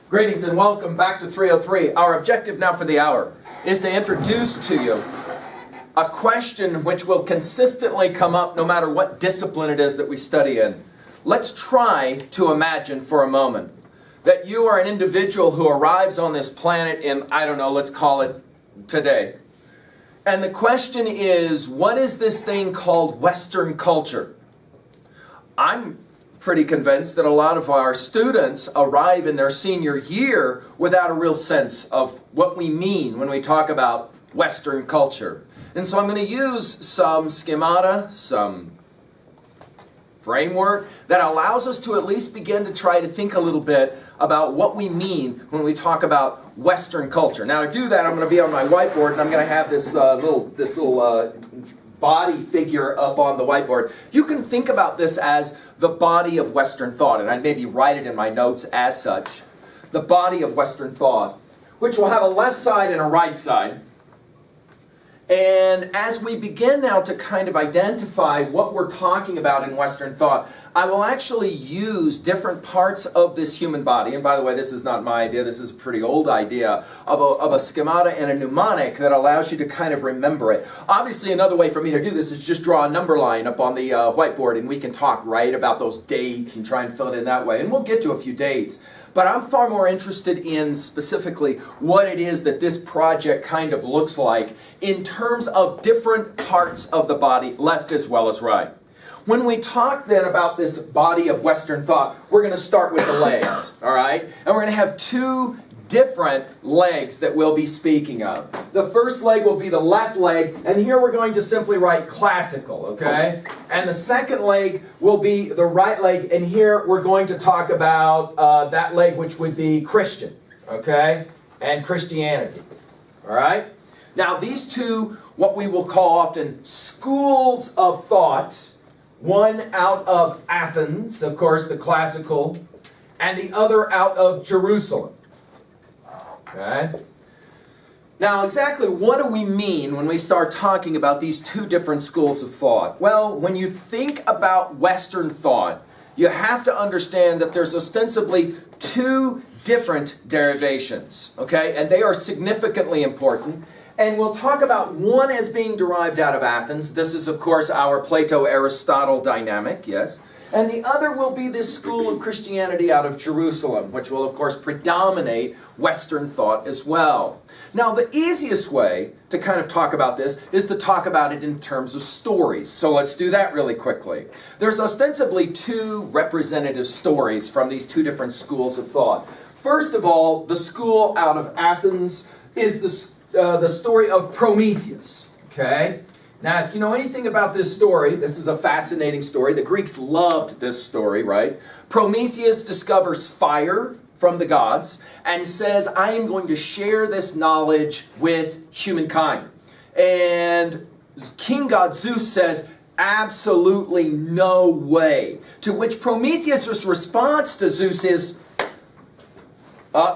Greetings and welcome back to 303. Our objective now for the hour is to introduce to you a question which will consistently come up no matter what discipline it is that we study in. Let's try to imagine for a moment that you are an individual who arrives on this planet in, I don't know, let's call it today. And the question is, what is this thing called Western culture? I'm pretty convinced that a lot of our students arrive in their senior year without a real sense of what we mean when we talk about Western culture. And so I'm going to use some schemata, some framework that allows us to at least begin to try to think a little bit about what we mean when we talk about Western culture. Now to do that, I'm going to be on my whiteboard and I'm going to have this little body figure up on the whiteboard. You can think about this as the body of Western thought, and I'd maybe write it in my notes as such. The body of Western thought, which will have a left side and a right side. And as we begin now to kind of identify what we're talking about in Western thought, I will actually use different parts of this human body. And by the way, this is not my idea, this is a pretty old idea of a schemata and a mnemonic that allows you to kind of remember it. Obviously, another way for me to do this is just draw a number line up on the whiteboard and we can talk right about those dates and try and fill it in that way. And we'll get to a few dates. But I'm far more interested in specifically what it is that this project kind of looks like in terms of different parts of the body, left as well as right. When we talk then about this body of Western thought, we're going to start with the legs, all right? And we're going to have two different legs that we'll be speaking of. The first leg will be the left leg, and here we're going to simply write classical, okay? And the second leg will be the right leg, and here we're going to talk about that leg which would be Christian, okay? And Christianity, all right? Now these two, what we will call often schools of thought, one out of Athens, of course, the classical, and the other out of Jerusalem. Okay? Now, exactly what do we mean when we start talking about these two different schools of thought? Well, when you think about Western thought, you have to understand that there's ostensibly two different derivations, okay? And they are significantly important. And we'll talk about one as being derived out of Athens. This is, of course, our Plato-Aristotle dynamic, yes? And the other will be this school of Christianity out of Jerusalem, which will, of course, predominate Western thought as well. Now, the easiest way to kind of talk about this is to talk about it in terms of stories. So let's do that really quickly. There's ostensibly two representative stories from these two different schools of thought. First of all, the school out of Athens is the story of Prometheus, okay? Now, if you know anything about this story, this is a fascinating story. The Greeks loved this story, right? Prometheus discovers fire from the gods and says, I am going to share this knowledge with humankind. And King God Zeus says, absolutely no way. To which Prometheus' response to Zeus is,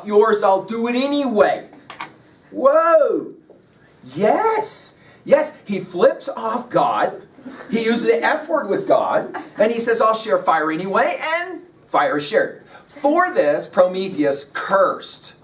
yours, I'll do it anyway. Whoa! Yes! Yes, he flips off God, he uses the F word with God, and he says, I'll share fire anyway, and fire is shared. For this, Prometheus cursed,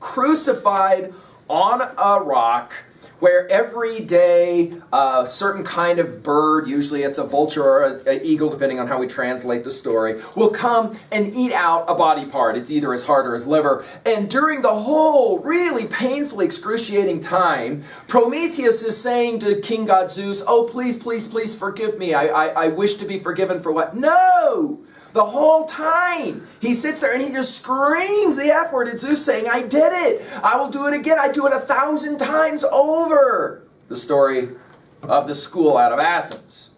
crucified on a rock, where every day a certain kind of bird, usually it's a vulture or an eagle, depending on how we translate the story, will come and eat out a body part. It's either his heart or his liver. And during the whole really painfully excruciating time, Prometheus is saying to King God Zeus, oh, please, please, please forgive me. I wish to be forgiven for what? No! The whole time, he sits there and he just screams the F word at Zeus saying, I did it. I will do it again. I do it 1,000 times over. The story of the school out of Athens.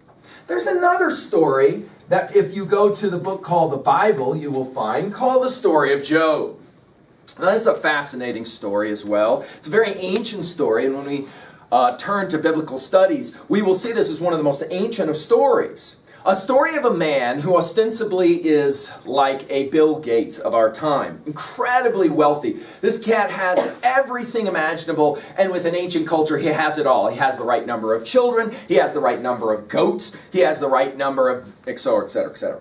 There's another story that if you go to the book called the Bible, you will find called the story of Job. Now, this is a fascinating story as well. It's a very ancient story, and when we turn to biblical studies, we will see this as one of the most ancient of stories. A story of a man who ostensibly is like a Bill Gates of our time. Incredibly wealthy. This cat has everything imaginable, and with an ancient culture, he has it all. He has the right number of children, he has the right number of goats, he has the right number of etc., etc., etc.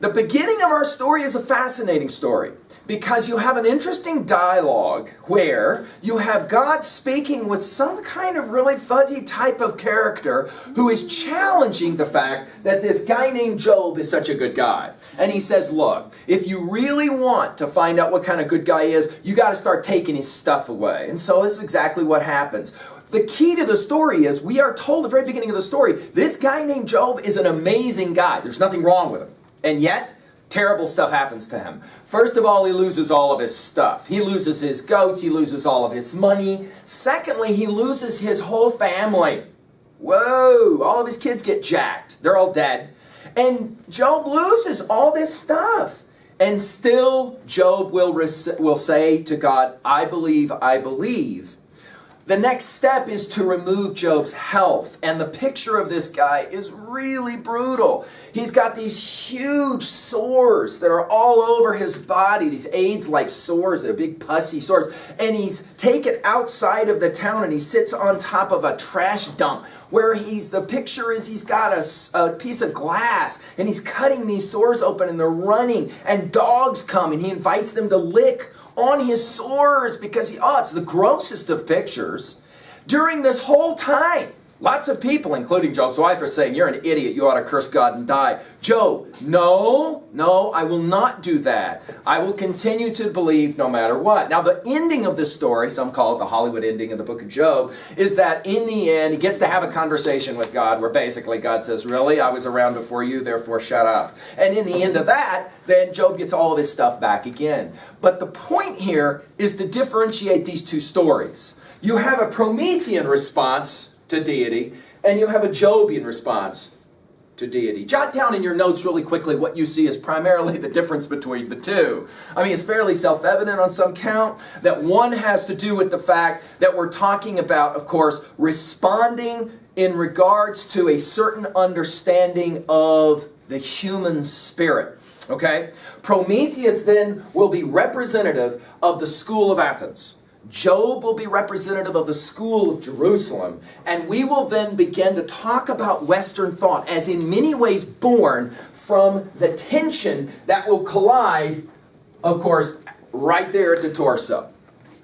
The beginning of our story is a fascinating story. because you have an interesting dialogue where you have God speaking with some kind of really fuzzy type of character who is challenging the fact that this guy named Job is such a good guy. And he says, look, if you really want to find out what kind of good guy he is, you got to start taking his stuff away. And so this is exactly what happens. The key to the story is we are told at the very beginning of the story, this guy named Job is an amazing guy. There's nothing wrong with him. And yet, terrible stuff happens to him. First of all, he loses all of his stuff. He loses his goats. He loses all of his money. Secondly, he loses his whole family. Whoa! All of his kids get jacked. They're all dead. And Job loses all this stuff. And still, Job will say to God, I believe, I believe. The next step is to remove Job's health. And the picture of this guy is really brutal. He's got these huge sores that are all over his body. These AIDS-like sores, they're big pussy sores. And he's taken outside of the town and he sits on top of a trash dump where the picture is he's got a piece of glass and he's cutting these sores open and they're running. And dogs come and he invites them to lick on his sores because it's the grossest of pictures. During this whole time, lots of people, including Job's wife, are saying, you're an idiot, you ought to curse God and die. Job, no, I will not do that. I will continue to believe no matter what. Now, the ending of this story, some call it the Hollywood ending of the book of Job, is that in the end, he gets to have a conversation with God where basically God says, really, I was around before you, therefore shut up. And in the end of that, then Job gets all of his stuff back again. But the point here is to differentiate these two stories. You have a Promethean response to deity, and you have a Jobian response to deity. Jot down in your notes really quickly what you see as primarily the difference between the two. I mean, it's fairly self-evident on some count that one has to do with the fact that we're talking about, of course, responding in regards to a certain understanding of the human spirit. Okay? Prometheus then will be representative of the school of Athens. Job will be representative of the school of Jerusalem. And we will then begin to talk about Western thought as in many ways born from the tension that will collide, of course, right there at the torso.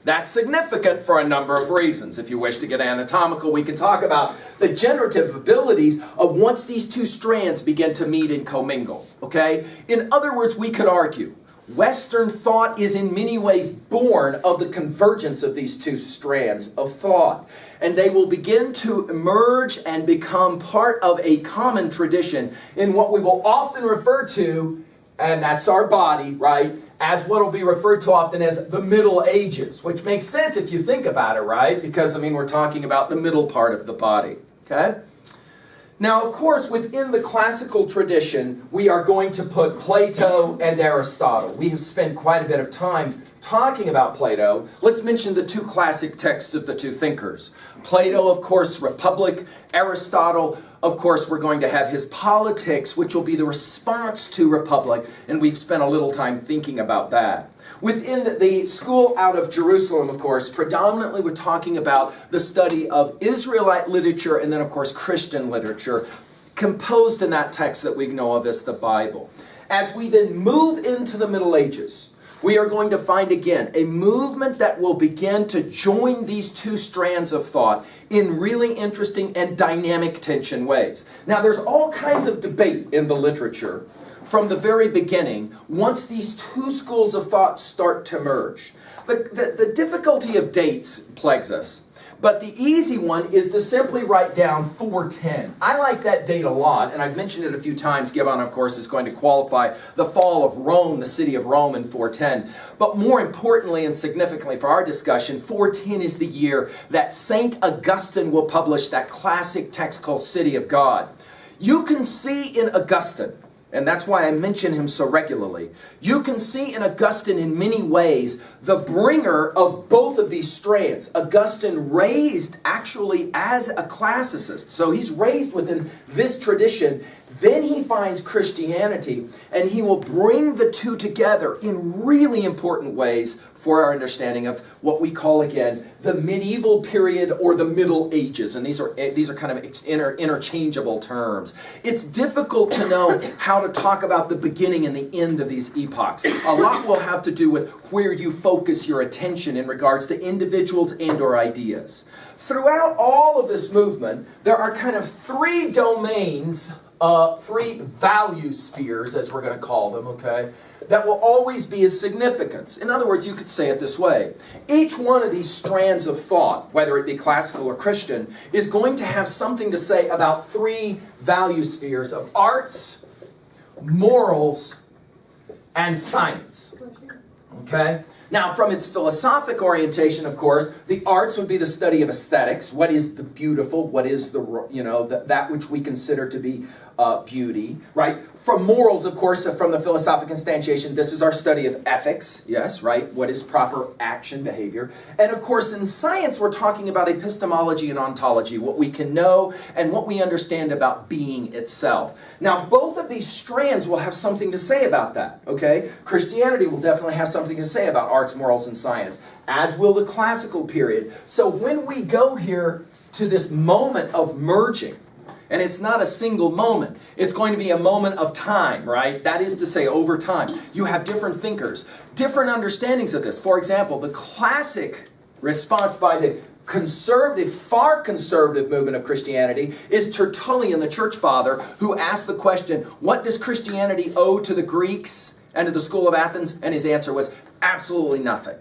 That's significant for a number of reasons. If you wish to get anatomical, we can talk about the generative abilities of once these two strands begin to meet and commingle. Okay? In other words, we could argue Western thought is in many ways born of the convergence of these two strands of thought. And they will begin to emerge and become part of a common tradition in what we will often refer to, and that's our body, right, as what will be referred to often as the Middle Ages, which makes sense if you think about it, right? Because, we're talking about the middle part of the body, okay? Now, of course, within the classical tradition, we are going to put Plato and Aristotle. We have spent quite a bit of time talking about Plato. Let's mention the two classic texts of the two thinkers. Plato, of course, Republic. Aristotle, of course, we're going to have his Politics, which will be the response to Republic, and we've spent a little time thinking about that. Within the school out of Jerusalem, of course, predominantly we're talking about the study of Israelite literature and then, of course, Christian literature, composed in that text that we know of as the Bible. As we then move into the Middle Ages, we are going to find again a movement that will begin to join these two strands of thought in really interesting and dynamic tension ways. Now, there's all kinds of debate in the literature from the very beginning once these two schools of thought start to merge. The difficulty of dates plagues us. But the easy one is to simply write down 410. I like that date a lot, and I've mentioned it a few times. Gibbon, of course, is going to qualify the fall of Rome, the city of Rome, in 410. But more importantly and significantly for our discussion, 410 is the year that St. Augustine will publish that classic text called City of God. You can see in Augustine, and that's why I mention him so regularly, you can see in Augustine in many ways the bringer of both of these strands. Augustine raised actually as a classicist. So he's raised within this tradition. Then he finds Christianity, and he will bring the two together in really important ways for our understanding of what we call, again, the medieval period or the Middle Ages. And these are kind of interchangeable terms. It's difficult to know how to talk about the beginning and the end of these epochs. A lot will have to do with where you focus your attention in regards to individuals and or ideas. Throughout all of this movement, there are kind of three domains, three value spheres, as we're going to call them, okay, that will always be of significance. In other words, you could say it this way. Each one of these strands of thought, whether it be classical or Christian, is going to have something to say about three value spheres of arts, morals, and science. Okay? Now, from its philosophic orientation, of course, the arts would be the study of aesthetics. What is the beautiful? What is that which we consider to be beauty, right? From morals, of course, from the philosophic instantiation, this is our study of ethics, yes, right? What is proper action, behavior? And of course, in science, we're talking about epistemology and ontology, what we can know and what we understand about being itself. Now, both of these strands will have something to say about that, okay? Christianity will definitely have something to say about arts, morals, and science, as will the classical period. So when we go here to this moment of merging, and it's not a single moment. It's going to be a moment of time, right? That is to say, over time. You have different thinkers, different understandings of this. For example, the classic response by the conservative, far conservative movement of Christianity is Tertullian, the church father, who asked the question, what does Christianity owe to the Greeks and to the school of Athens? And his answer was, absolutely nothing.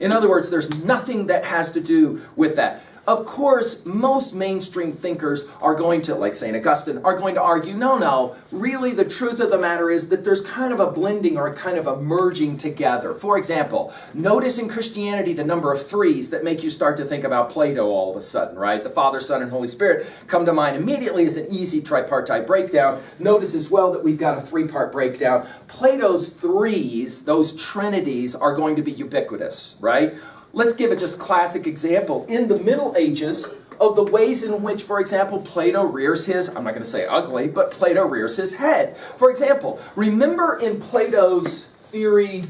In other words, there's nothing that has to do with that. Of course, most mainstream thinkers are going to, like St. Augustine, are going to argue, no, really the truth of the matter is that there's kind of a blending or a kind of a merging together. For example, notice in Christianity the number of threes that make you start to think about Plato all of a sudden, right? The Father, Son, and Holy Spirit come to mind immediately as an easy tripartite breakdown. Notice as well that we've got a three-part breakdown. Plato's threes, those trinities, are going to be ubiquitous, right? Let's give a just classic example. In the Middle Ages, of the ways in which, for example, Plato rears his, I'm not going to say ugly, but Plato rears his head. For example, remember in Plato's theory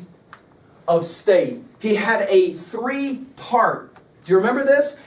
of state, he had a three-part, do you remember this?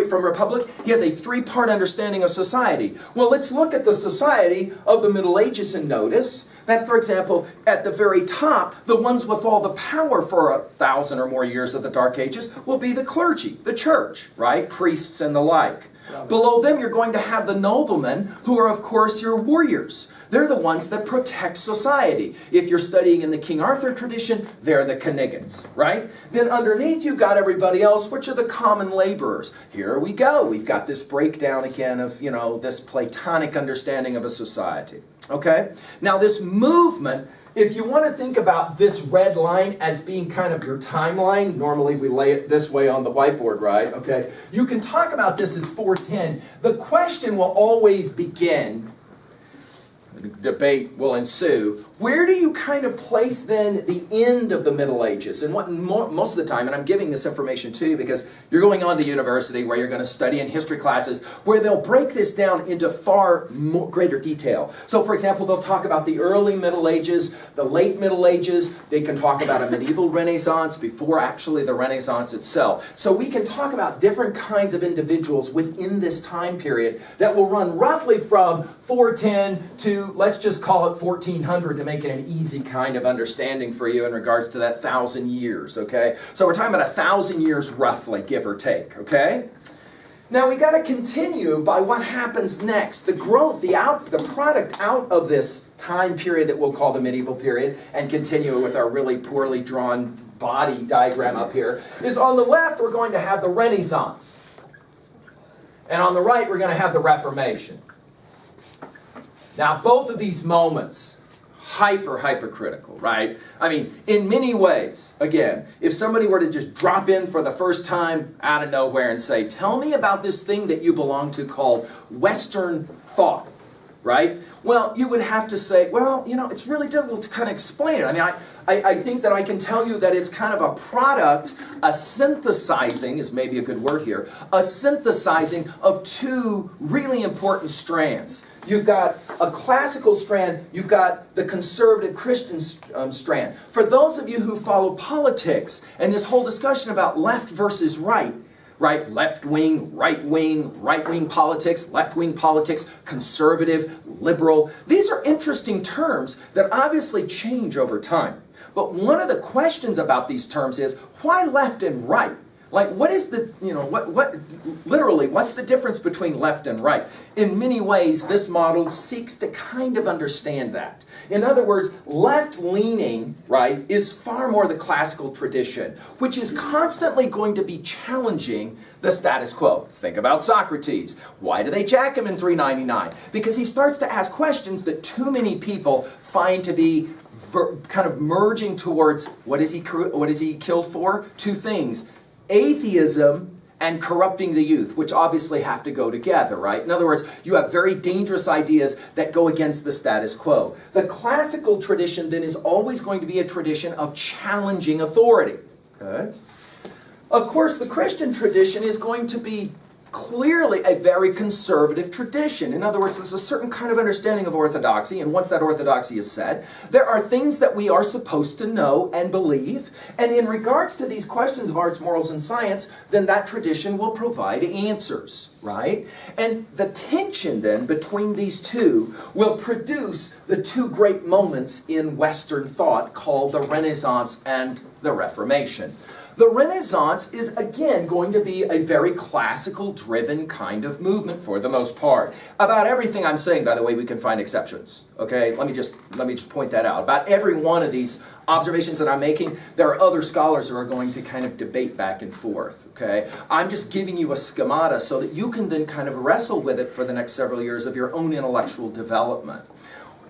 From Republic, he has a three-part understanding of society. Well, let's look at the society of the Middle Ages and notice that, for example, at the very top, the ones with all the power for 1,000 or more years of the Dark Ages will be the clergy, the church, right? Priests and the like. Below them, you're going to have the noblemen, who are, of course, your warriors. They're the ones that protect society. If you're studying in the King Arthur tradition, they're the Kniggins, right? Then underneath, you've got everybody else, which are the common laborers. Here we go. We've got this breakdown again of, this Platonic understanding of a society. Okay? Now, this movement, if you want to think about this red line as being kind of your timeline, normally we lay it this way on the whiteboard, right? Okay? You can talk about this as 410. The question will always begin, debate will ensue, where do you kind of place then the end of the Middle Ages? And what most of the time, and I'm giving this information to you because you're going on to university where you're going to study in history classes where they'll break this down into far greater detail. So for example, they'll talk about the early Middle Ages, the late Middle Ages. They can talk about a medieval Renaissance before actually the Renaissance itself. So we can talk about different kinds of individuals within this time period that will run roughly from 410 to, let's just call it 1400 to make it an easy kind of understanding for you in regards to that 1,000 years, okay? So we're talking about 1,000 years roughly, give or take, okay? Now we got to continue by what happens next. The growth, the product out of this time period that we'll call the medieval period, and continue with our really poorly drawn body diagram up here, is on the left we're going to have the Renaissance. And on the right we're going to have the Reformation. Now both of these moments, hypercritical, right? I mean, in many ways, again, if somebody were to just drop in for the first time out of nowhere and say, tell me about this thing that you belong to called Western thought. right? Well, you would have to say, well, it's really difficult to kind of explain it. I mean, I think that I can tell you that it's kind of a product, a synthesizing is maybe a good word here, a synthesizing of two really important strands. You've got a classical strand, you've got the conservative Christian strand. For those of you who follow politics and this whole discussion about left versus right, left wing, right wing politics, left wing politics, conservative, liberal. These are interesting terms that obviously change over time. But one of the questions about these terms is, why left and right? Like, what is the, literally, what's the difference between left and right? In many ways, this model seeks to kind of understand that. In other words, left-leaning, right, is far more the classical tradition, which is constantly going to be challenging the status quo. Think about Socrates. Why do they jack him in 399? Because he starts to ask questions that too many people find to be kind of merging towards, what is he killed for? Two things. Atheism and corrupting the youth, which obviously have to go together, right? In other words, you have very dangerous ideas that go against the status quo. The classical tradition then is always going to be a tradition of challenging authority. Okay? Of course, the Christian tradition is going to be clearly a very conservative tradition. In other words, there's a certain kind of understanding of orthodoxy, and once that orthodoxy is set, there are things that we are supposed to know and believe, and in regards to these questions of arts, morals, and science, then that tradition will provide answers, right? And the tension then between these two will produce the two great moments in Western thought called the Renaissance and the Reformation. The Renaissance is, again, going to be a very classical-driven kind of movement for the most part. About everything I'm saying, by the way, we can find exceptions. Okay, let me just point that out. About every one of these observations that I'm making, there are other scholars who are going to kind of debate back and forth. Okay, I'm just giving you a schemata so that you can then kind of wrestle with it for the next several years of your own intellectual development.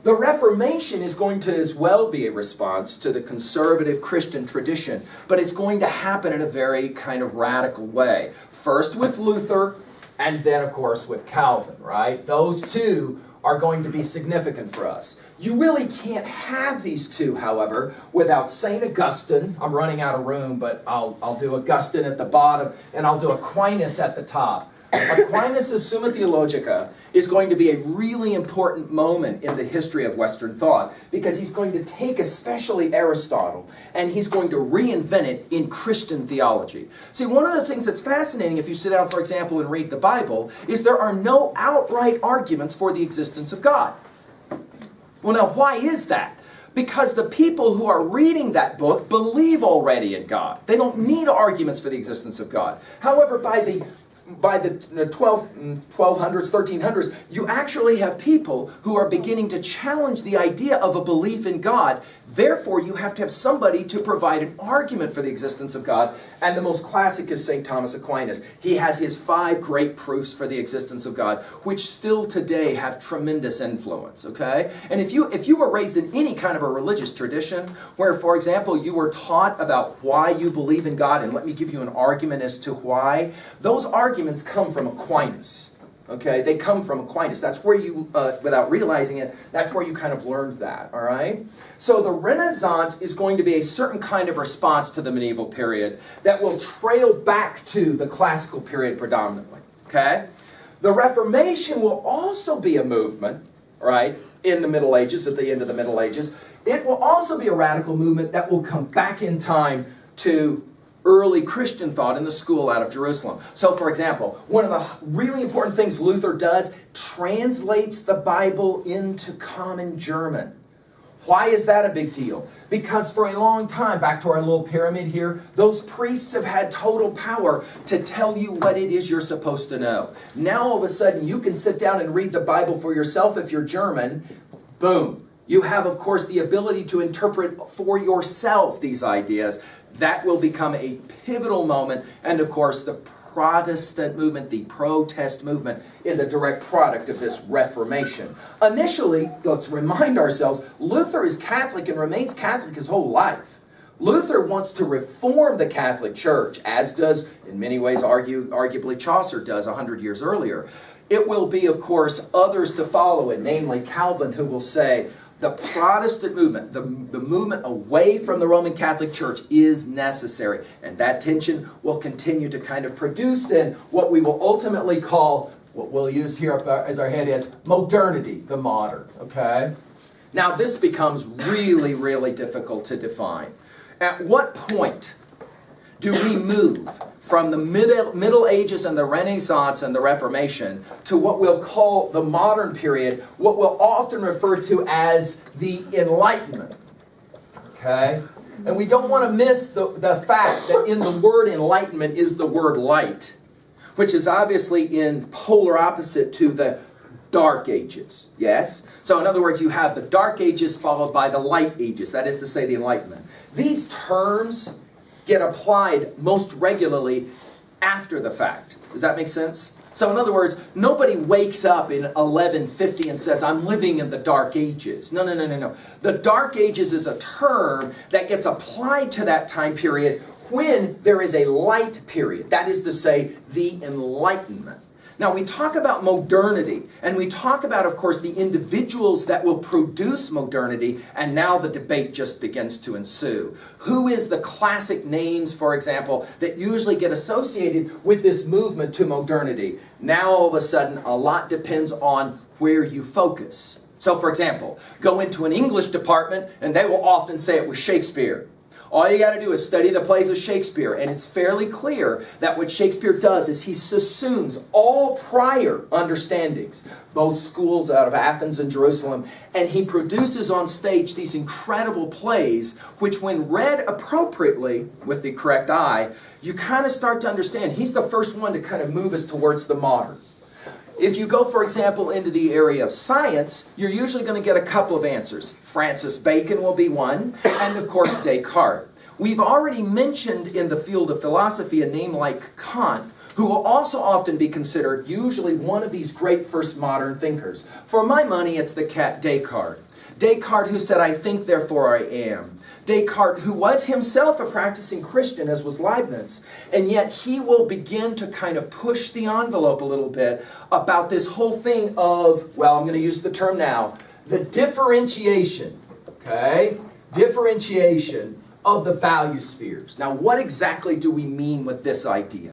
The Reformation is going to as well be a response to the conservative Christian tradition, but it's going to happen in a very kind of radical way. First with Luther, and then, of course, with Calvin, right? Those two are going to be significant for us. You really can't have these two, however, without St. Augustine. I'm running out of room, but I'll do Augustine at the bottom, and I'll do Aquinas at the top. Aquinas' Summa Theologica is going to be a really important moment in the history of Western thought because he's going to take especially Aristotle and he's going to reinvent it in Christian theology. See, one of the things that's fascinating if you sit down, for example, and read the Bible is there are no outright arguments for the existence of God. Well, now, why is that? Because the people who are reading that book believe already in God. They don't need arguments for the existence of God. However, by the 1200s, 1300s, you actually have people who are beginning to challenge the idea of a belief in God. Therefore, you have to have somebody to provide an argument for the existence of God. And the most classic is St. Thomas Aquinas. He has his 5 great proofs for the existence of God, which still today have tremendous influence, okay? And if you were raised in any kind of a religious tradition where, for example, you were taught about why you believe in God, and let me give you an argument as to why, those arguments come from Aquinas. Okay, they come from Aquinas. That's where you, without realizing it, that's where you kind of learned that, all right? So the Renaissance is going to be a certain kind of response to the medieval period that will trail back to the classical period predominantly, okay? The Reformation will also be a movement, right, in the Middle Ages, at the end of the Middle Ages. It will also be a radical movement that will come back in time to early Christian thought in the school out of Jerusalem. So, for example, one of the really important things Luther does, translates the Bible into common German. Why is that a big deal? Because for a long time, back to our little pyramid here, those priests have had total power to tell you what it is you're supposed to know. Now, all of a sudden, you can sit down and read the Bible for yourself if you're German. Boom. You have, of course, the ability to interpret for yourself these ideas. That will become a pivotal moment. And, of course, the Protestant movement, the protest movement, is a direct product of this Reformation. Initially, let's remind ourselves, Luther is Catholic and remains Catholic his whole life. Luther wants to reform the Catholic Church, as does, in many ways, arguably Chaucer does 100 years earlier. it will be, of course, others to follow it, namely Calvin, who will say the Protestant movement, the movement away from the Roman Catholic Church is necessary. And that tension will continue to kind of produce then what we will ultimately call, what we'll use here as our head is, modernity, the modern, okay? Now this becomes really, really difficult to define. At what point do we move from the Middle Ages and the Renaissance and the Reformation to what we'll call the modern period, what we'll often refer to as the Enlightenment? Okay? And we don't want to miss the fact that in the word enlightenment is the word light, which is obviously in polar opposite to the Dark Ages. Yes? So in other words, you have the Dark Ages followed by the Light Ages, that is to say the Enlightenment. These terms get applied most regularly after the fact. Does that make sense? So in other words, nobody wakes up in 1150 and says, I'm living in the Dark Ages. No, no, no, no, no. The Dark Ages is a term that gets applied to that time period when there is a light period. That is to say, the Enlightenment. Now, we talk about modernity, and we talk about, of course, the individuals that will produce modernity, and now the debate just begins to ensue. Who is the classic names, for example, that usually get associated with this movement to modernity? Now, all of a sudden, a lot depends on where you focus. So, for example, go into an English department, and they will often say it was Shakespeare. All you got to do is study the plays of Shakespeare, and it's fairly clear that what Shakespeare does is he subsumes all prior understandings, both schools out of Athens and Jerusalem, and he produces on stage these incredible plays, which when read appropriately, with the correct eye, you kind of start to understand. He's the first one to kind of move us towards the modern. If you go, for example, into the area of science, you're usually going to get a couple of answers. Francis Bacon will be one, and of course Descartes. We've already mentioned in the field of philosophy a name like Kant, who will also often be considered usually one of these great first modern thinkers. For my money, it's the cat Descartes. Descartes who said, I think, therefore I am. Descartes, who was himself a practicing Christian, as was Leibniz, and yet he will begin to kind of push the envelope a little bit about this whole thing of, well, I'm going to use the term now, the differentiation, okay? Differentiation of the value spheres. Now, what exactly do we mean with this idea?